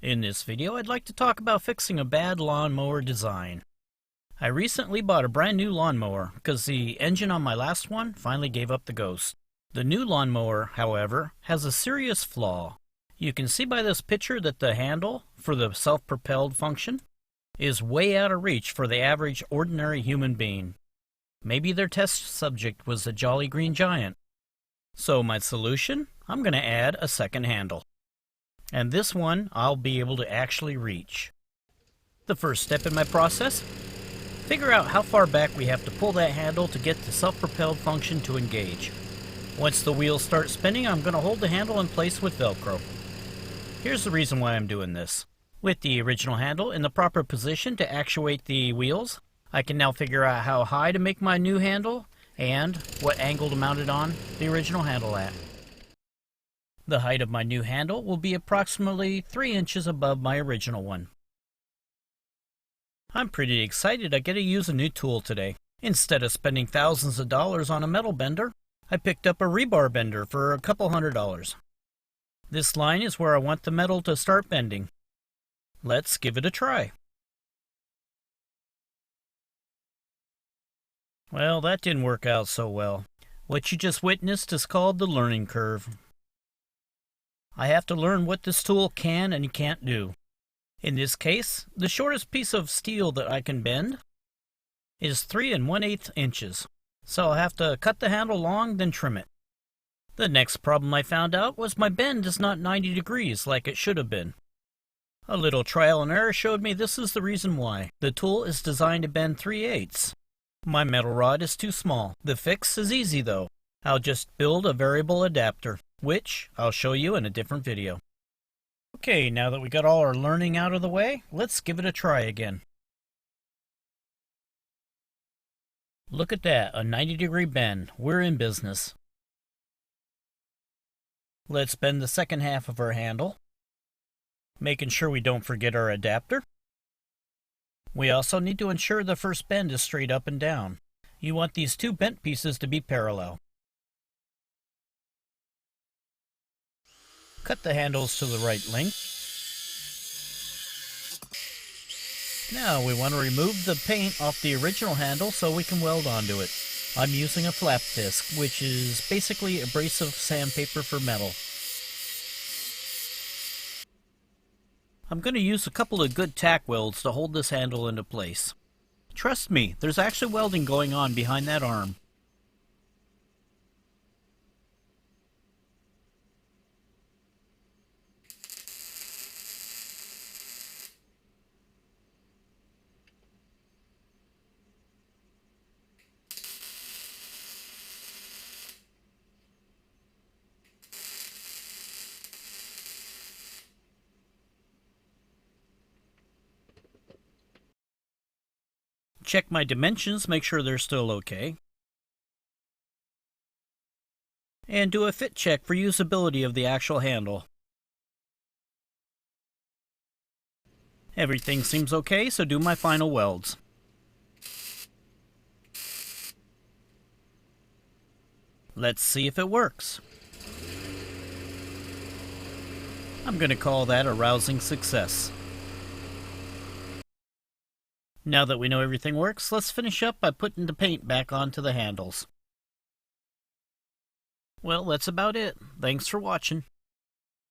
In this video, I'd like to talk about fixing a bad lawnmower design. I recently bought a brand new lawnmower because the engine on my last one finally gave up the ghost. The new lawnmower, however, has a serious flaw. You can see by this picture that the handle for the self-propelled function is way out of reach for the average ordinary human being. Maybe their test subject was a jolly green giant. So my solution? I'm going to add a second handle. And this one I'll be able to actually reach. The first step in my process, figure out how far back we have to pull that handle to get the self-propelled function to engage. Once the wheels start spinning, I'm going to hold the handle in place with Velcro. Here's the reason why I'm doing this. With the original handle in the proper position to actuate the wheels, I can now figure out how high to make my new handle and what angle to mount it on the original handle at. The height of my new handle will be approximately 3 inches above my original one. I'm pretty excited I get to use a new tool today. Instead of spending thousands of dollars on a metal bender, I picked up a rebar bender for a couple $100. This line is where I want the metal to start bending. Let's give it a try. Well, that didn't work out so well. What you just witnessed is called the learning curve. I have to learn what this tool can and can't do. In this case, the shortest piece of steel that I can bend is 3 1/8 inches. So I'll have to cut the handle long, then trim it. The next problem I found out was my bend is not 90 degrees like it should have been. A little trial and error showed me this is the reason why. The tool is designed to bend 3/8. My metal rod is too small. The fix is easy though. I'll just build a variable adapter, which I'll show you in a different video. Okay, now that we got all our learning out of the way, let's give it a try again. Look at that, a 90-degree bend. We're in business. Let's bend the second half of our handle, making sure we don't forget our adapter. We also need to ensure the first bend is straight up and down. You want these two bent pieces to be parallel. Cut the handles to the right length. Now we want to remove the paint off the original handle so we can weld onto it. I'm using a flap disc, which is basically abrasive sandpaper for metal. I'm going to use a couple of good tack welds to hold this handle into place. Trust me, there's actually welding going on behind that arm. Check my dimensions, make sure they're still okay. And do a fit check for usability of the actual handle. Everything seems okay, so do my final welds. Let's see if it works. I'm going to call that a rousing success. Now that we know everything works, let's finish up by putting the paint back onto the handles. Well, that's about it. Thanks for watching.